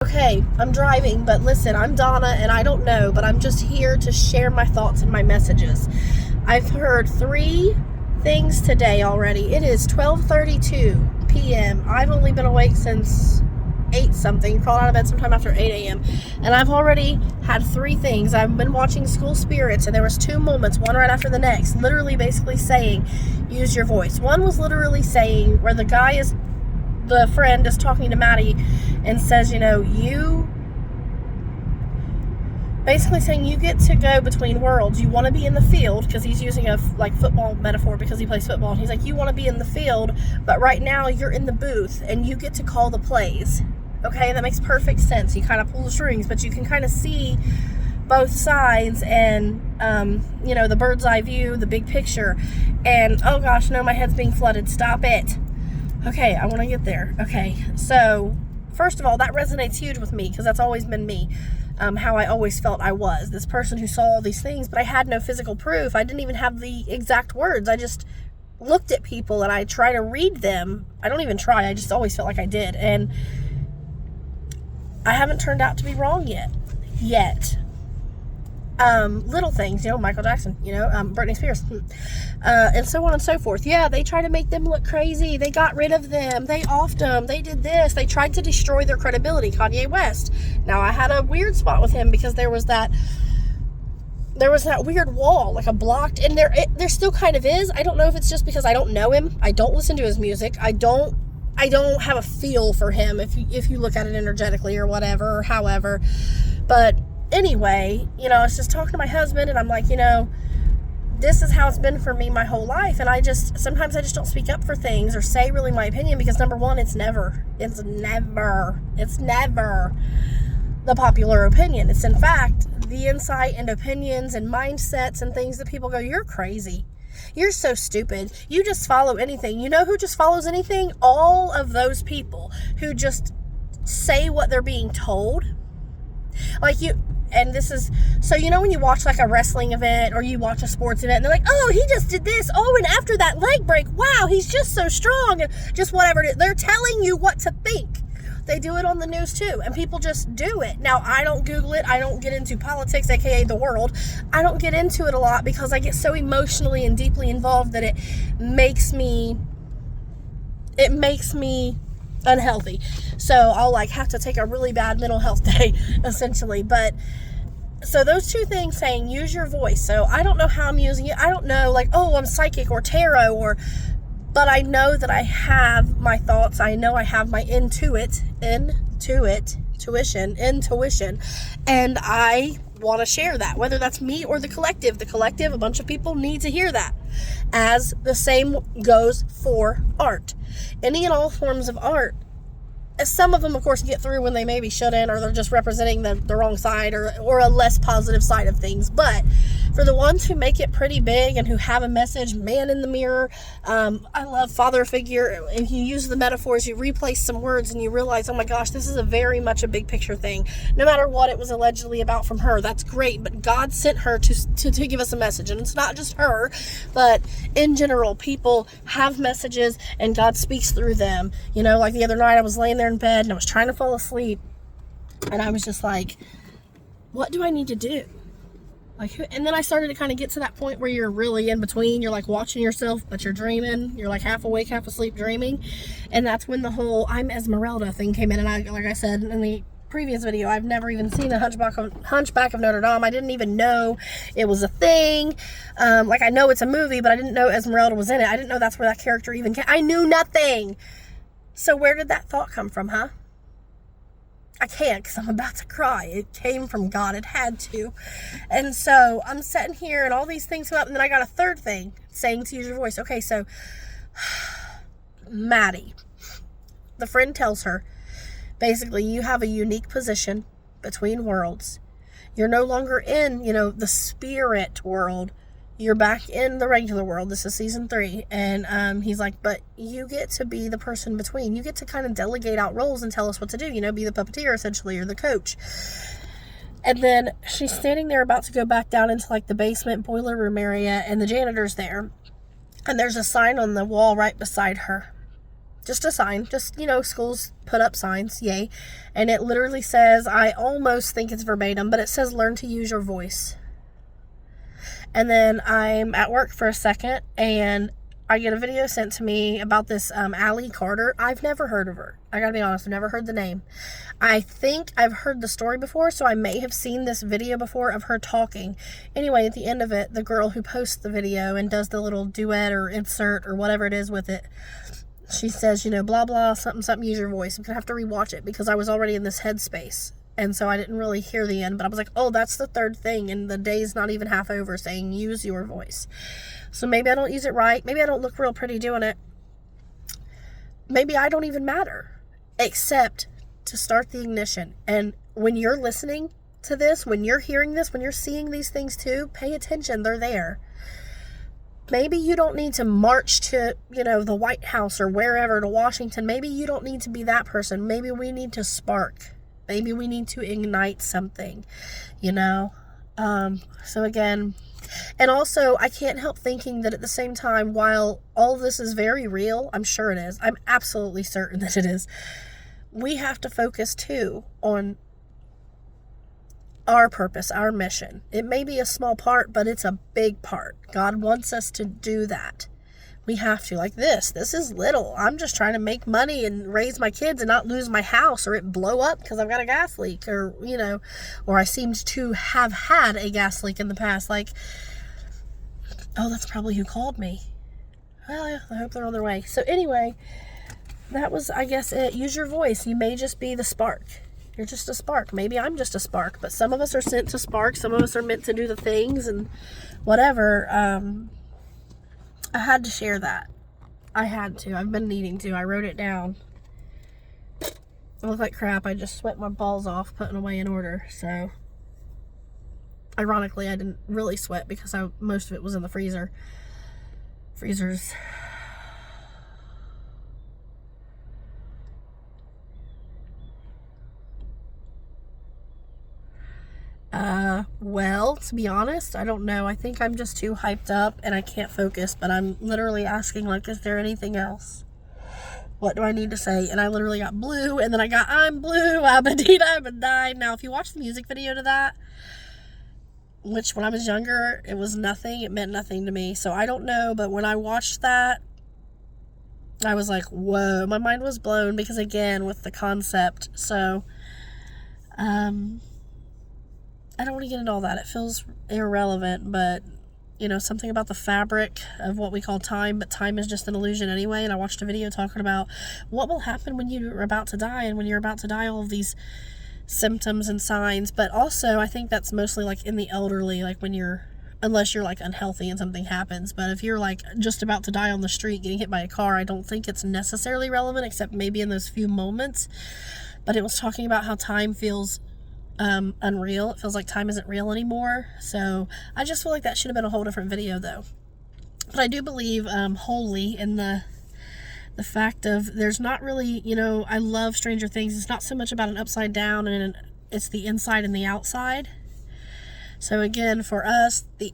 Okay, I'm driving, but listen, I'm Donna, and I don't know, but I'm just here to share my thoughts and my messages. I've heard 3 things today already. It is 12:32 p.m. I've only been awake since 8 something, crawled out of bed sometime after 8 a.m. And I've already had 3 things. I've been watching School Spirits, and there was 2 moments, one right after the next, literally basically saying, use your voice. One was literally saying where the friend is talking to Maddie and says, you basically saying you get to go between worlds. You want to be in the field, because he's using a football metaphor because he plays football. And he's like, you want to be in the field, but right now you're in the booth and you get to call the plays. Okay, that makes perfect sense. You kind of pull the strings, but you can kind of see both sides and, the bird's eye view, the big picture. And, oh gosh, no, my head's being flooded. Stop it. Okay, I want to get there. Okay, so first of all, that resonates huge with me because that's always been me. How I always felt I was this person who saw all these things, but I had no physical proof. I didn't even have the exact words. I just looked at people and I try to read them. I don't even try. I just always felt like I did. And I haven't turned out to be wrong yet. Little things, Michael Jackson, Britney Spears, and so on and so forth. Yeah, they try to make them look crazy. They got rid of them. They offed them. They did this. They tried to destroy their credibility. Kanye West. Now, I had a weird spot with him because there was that weird wall, like a blocked, and there still kind of is. I don't know if it's just because I don't know him. I don't listen to his music. I don't have a feel for him if you look at it energetically or whatever or however, but anyway, I was just talking to my husband, and I'm like, this is how it's been for me my whole life. And sometimes I just don't speak up for things or say really my opinion because, number one, it's never the popular opinion. It's in fact the insight and opinions and mindsets and things that people go, you're crazy. You're so stupid. You just follow anything. You know who just follows anything? All of those people who just say what they're being told. And this is, so when you watch like a wrestling event or you watch a sports event and they're like, oh, he just did this. Oh, and after that leg break, wow, he's just so strong. And just whatever it is. They're telling you what to think. They do it on the news too. And people just do it. Now, I don't Google it. I don't get into politics, aka the world. I don't get into it a lot because I get so emotionally and deeply involved that it makes me unhealthy. So I'll have to take a really bad mental health day essentially. But so those 2 things saying use your voice. So I don't know how I'm using it. I don't know I'm psychic or tarot but I know that I have my thoughts. I know I have my intuition, and I want to share that, whether that's me or the collective. The collective, a bunch of people need to hear that. As the same goes for art. Any and all forms of art. Some of them, of course, get through when they maybe shouldn't, or they're just representing the wrong side or a less positive side of things. But for the ones who make it pretty big and who have a message, man in the mirror, I love father figure, and you use the metaphors, you replace some words, and you realize, oh my gosh, this is very much a big picture thing. No matter what it was allegedly about from her, that's great, but God sent her to give us a message. And it's not just her, but in general, people have messages, and God speaks through them. Like the other night, I was laying there in bed and I was trying to fall asleep, and I was just like, what do I need to do? And then I started to kind of get to that point where you're really in between. You're watching yourself, but you're dreaming. You're half awake, half asleep dreaming. And that's when the whole I'm Esmeralda thing came in. And like I said in the previous video, I've never even seen the Hunchback of Notre Dame. I didn't even know it was a thing. I know it's a movie, but I didn't know Esmeralda was in it. I didn't know that's where that character even came. I knew nothing. So where did that thought come from, huh? I can't because I'm about to cry. It came from God. It had to. And so I'm sitting here and all these things come up, and then I got a third thing saying to use your voice. Okay, so Maddie, the friend tells her, basically, you have a unique position between worlds. You're no longer in, the spirit world. You're back in the regular world. This is season 3. And he's like, but you get to be the person between. You get to kind of delegate out roles and tell us what to do, be the puppeteer essentially, or the coach. And then she's standing there about to go back down into the basement boiler room area, and the janitor's there. And there's a sign on the wall right beside her. Just a sign. Just, schools put up signs, yay. And it literally says, I almost think it's verbatim, but it says learn to use your voice. And then I'm at work for a second, and I get a video sent to me about this Allie Carter. I've never heard of her. I gotta be honest, I've never heard the name. I think I've heard the story before, so I may have seen this video before of her talking. Anyway, at the end of it, the girl who posts the video and does the little duet or insert or whatever it is with it, she says, blah, blah, something, something, use your voice. I'm gonna have to rewatch it because I was already in this headspace. And so I didn't really hear the end, but I was like, oh, that's the third thing, and the day's not even half over, saying use your voice. So maybe I don't use it right. Maybe I don't look real pretty doing it. Maybe I don't even matter, except to start the ignition. And when you're listening to this, when you're hearing this, when you're seeing these things too, pay attention. They're there. Maybe you don't need to march to, the White House or wherever, to Washington. Maybe you don't need to be that person. Maybe we need to spark. Maybe we need to ignite something, So again, and also I can't help thinking that at the same time, while all of this is very real, I'm sure it is, I'm absolutely certain that it is, we have to focus too on our purpose, our mission. It may be a small part, but it's a big part. God wants us to do that. We have to. Like this is little. I'm just trying to make money and raise my kids and not lose my house or it blow up because I've got a gas leak, or or I seemed to have had a gas leak in the past. Like, oh, that's probably who called me. Well, I hope they're on their way. So anyway, that was, I guess, it. Use your voice. You may just be the spark. You're just a spark. Maybe I'm just a spark, but some of us are sent to spark. Some of us are meant to do the things and whatever. I had to share that. I had to. I've been needing to. I wrote it down. I look like crap. I just sweat my balls off putting away in order. So, ironically, I didn't really sweat because most of it was in the freezer. Freezers. Well, to be honest, I don't know. I think I'm just too hyped up and I can't focus, but I'm literally asking, is there anything else? What do I need to say? And I literally got blue, and then I got I'm blue, abidee, abidee. Now, if you watch the music video to that, which when I was younger, it was nothing. It meant nothing to me. So I don't know, but when I watched that, I was like, whoa, my mind was blown because, again, with the concept. So, I don't want to get into all that. It feels irrelevant, but, something about the fabric of what we call time, but time is just an illusion anyway. And I watched a video talking about what will happen when you're about to die, and when you're about to die, all of these symptoms and signs. But also, I think that's mostly in the elderly, unless you're unhealthy and something happens. But if you're just about to die on the street getting hit by a car, I don't think it's necessarily relevant, except maybe in those few moments. But it was talking about how time feels unreal. It feels like time isn't real anymore. So I just feel like that should have been a whole different video, though. But I do believe wholly in the fact of there's not really, I love Stranger Things. It's not so much about an upside down, and it's the inside and the outside. So again, for us, the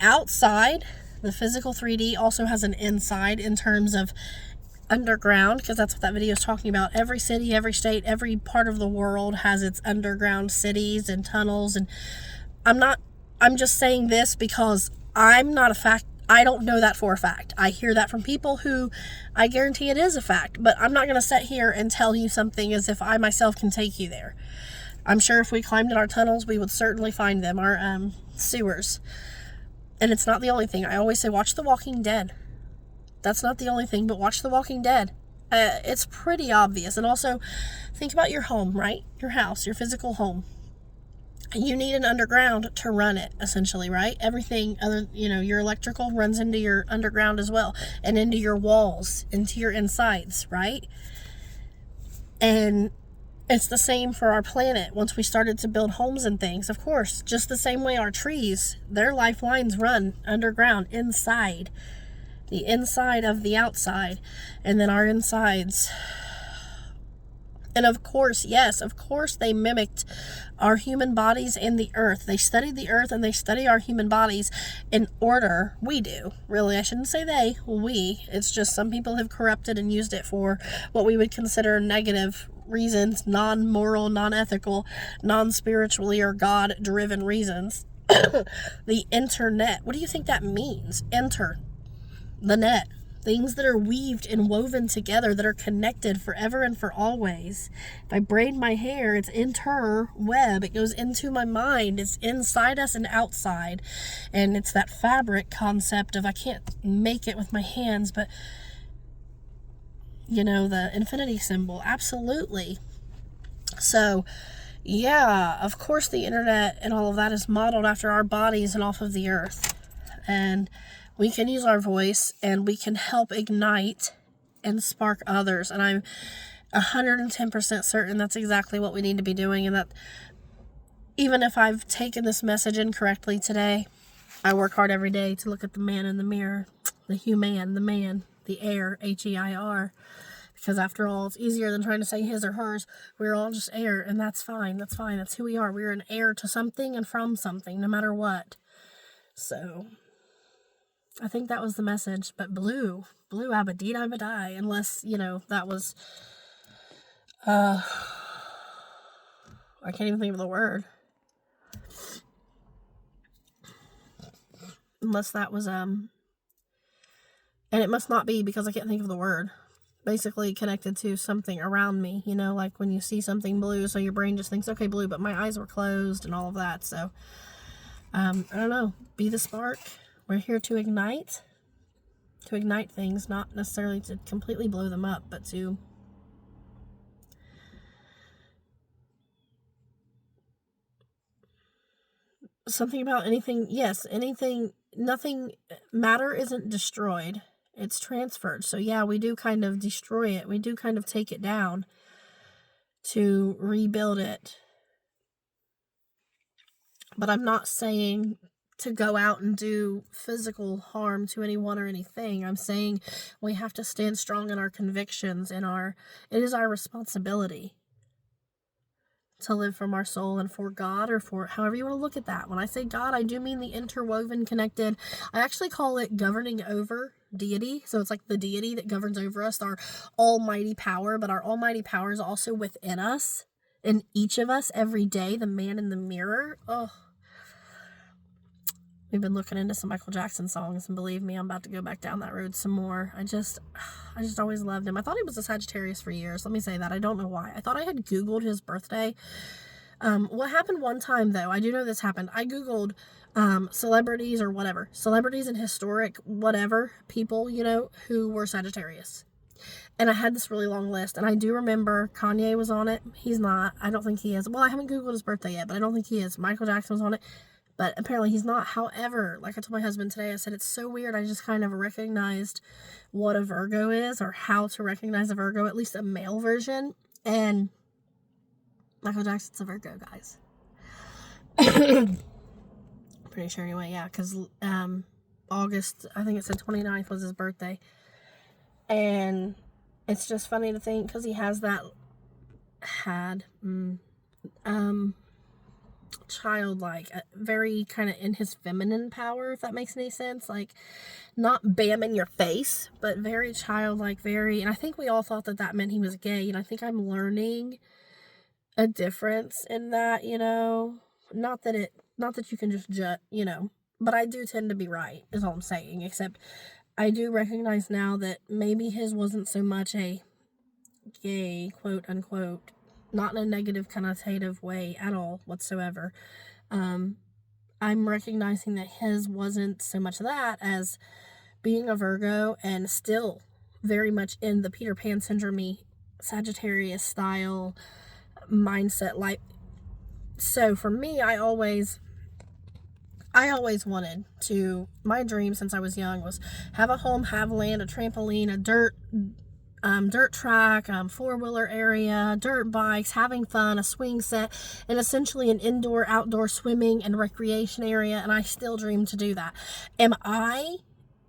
outside, the physical 3D, also has an inside in terms of underground, because that's what that video is talking about. Every city, every state, every part of the world has its underground cities and tunnels. And I'm just saying this because I'm not a fact. I don't know that for a fact. I hear that from people who I guarantee it is a fact, but I'm not going to sit here and tell you something as if I myself can take you there. I'm sure if we climbed in our tunnels, we would certainly find them, our sewers. And it's not the only thing. I always say, watch The Walking Dead. That's not the only thing, but watch The Walking Dead. It's pretty obvious. And also, think about your home, right? Your house, your physical home. You need an underground to run it, essentially, right? Everything other, your electrical runs into your underground as well, and into your walls, into your insides, right? And it's the same for our planet. Once we started to build homes and things, of course, just the same way our trees, their lifelines run underground, inside. The inside of the outside, and then our insides And of course, yes, of course they mimicked our human bodies and the earth. They studied the earth and they study our human bodies in order. We do. Really, I shouldn't say they. We. It's just some people have corrupted and used it for what we would consider negative reasons, non-moral, non-ethical, non-spiritually or God-driven reasons. The internet. What do you think that means? Enter. The net. Things that are weaved and woven together that are connected forever and for always. If I braid my hair, it's interweb. It goes into my mind. It's inside us and outside. And it's that fabric concept of I can't make it with my hands, but the infinity symbol. Absolutely. So, yeah, of course the internet and all of that is modeled after our bodies and off of the earth. And we can use our voice and we can help ignite and spark others. And I'm 110% certain that's exactly what we need to be doing. And that even if I've taken this message incorrectly today, I work hard every day to look at the man in the mirror, the human, the man, the air, H-E-I-R. Because after all, it's easier than trying to say his or hers. We're all just air, and that's fine. That's fine. That's who we are. We're an heir to something and from something, no matter what. So I think that was the message. But blue abidee, unless, that was, I can't even think of the word. Unless that was, and it must not be because I can't think of the word. Basically connected to something around me, like when you see something blue, so your brain just thinks, okay, blue, but my eyes were closed and all of that. So, I don't know. Be the spark. We're here to ignite things, not necessarily to completely blow them up, but to something about anything. Yes, anything, nothing, matter isn't destroyed. It's transferred. So yeah, we do kind of destroy it. We do kind of take it down to rebuild it. But I'm not saying to go out and do physical harm to anyone or anything. I'm saying we have to stand strong in our convictions and it is our responsibility to live from our soul and for God, or for however you want to look at that. When I say God, I do mean the interwoven, connected. I actually call it governing over deity. So it's like the deity that governs over us, our almighty power, but our almighty power is also within us, in each of us every day, the man in the mirror. Oh, we've been looking into some Michael Jackson songs, and believe me, I'm about to go back down that road some more. I just always loved him. I thought he was a Sagittarius for years. Let me say that. I don't know why. I thought I had Googled his birthday. What happened one time, though, I do know this happened. I Googled celebrities or whatever. Celebrities and historic whatever people, who were Sagittarius. And I had this really long list, and I do remember Kanye was on it. He's not. I don't think he is. Well, I haven't Googled his birthday yet, but I don't think he is. Michael Jackson was on it. But apparently he's not. However, like I told my husband today, I said, it's so weird. I just kind of recognized what a Virgo is, or how to recognize a Virgo, at least a male version. And Michael Jackson's a Virgo, guys. Pretty sure anyway, yeah. Because August, I think it said 29th was his birthday. And it's just funny to think, because he has that, childlike, very kind of in his feminine power, if that makes any sense. Like, not bam in your face, but very childlike, and I think we all thought that meant he was gay, and I think I'm learning a difference in that, not that you can just judge, but I do tend to be right, is all I'm saying, except I do recognize now that maybe his wasn't so much a gay, quote unquote, not in a negative connotative way at all whatsoever. I'm recognizing that his wasn't so much that as being a Virgo, and still very much in the Peter Pan syndrome, Sagittarius style mindset. Like, so for me, I always wanted to, my dream since I was young was have a home, have land, a trampoline, a dirt track, four-wheeler area, dirt bikes, having fun, a swing set, and essentially an indoor-outdoor swimming and recreation area, and I still dream to do that. Am I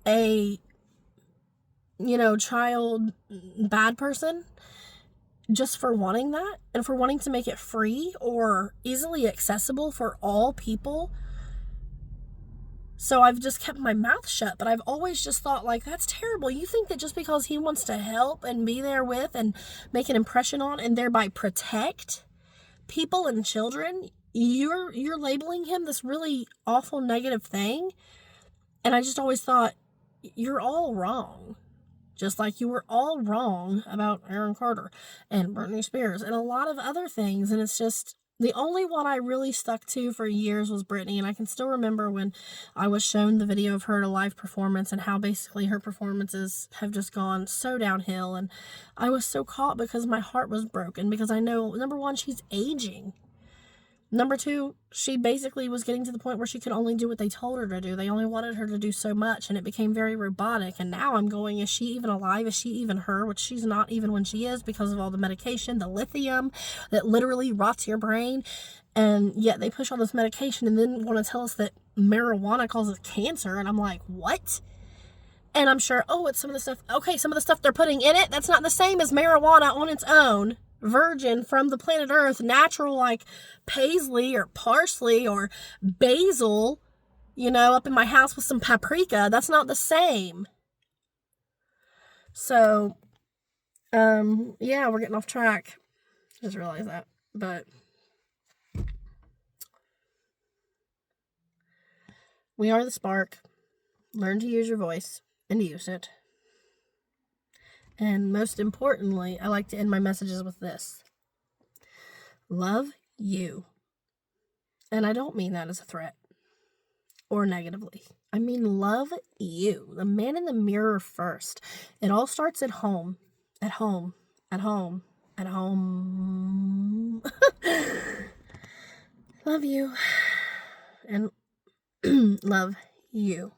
a, child bad person? just for wanting that and for wanting to make it free or easily accessible for all people. So I've just kept my mouth shut, but I've always just thought, like, that's terrible. You think that just because he wants to help and be there with and make an impression on and thereby protect people and children, you're labeling him this really awful negative thing. And I just always thought, you're all wrong. Just like you were all wrong about Aaron Carter and Britney Spears and a lot of other things. And it's just, the only one I really stuck to for years was Britney. And I can still remember when I was shown the video of her at a live performance and how basically her performances have just gone so downhill. And I was so caught because my heart was broken, because I know, number one, she's aging. Number two, she basically was getting to the point where she could only do what they told her to do. They only wanted her to do so much, and it became very robotic. And now I'm going, is she even alive? Is she even her? Which she's not even when she is, because of all the medication, the lithium that literally rots your brain. And yet they push all this medication and then want to tell us that marijuana causes cancer. And I'm like, what? And I'm sure, oh, it's some of the stuff. Okay, some of the stuff they're putting in it, that's not the same as marijuana on its own. Virgin from the planet Earth, natural, like paisley or parsley or basil, up in my house with some paprika. That's not the same. So, yeah, we're getting off track. Just realized that. But we are the spark. Learn to use your voice and use it. And most importantly, I like to end my messages with this. Love you. And I don't mean that as a threat or negatively. I mean love you. The man in the mirror first. It all starts at home. At home. At home. At home. Love you. And love you.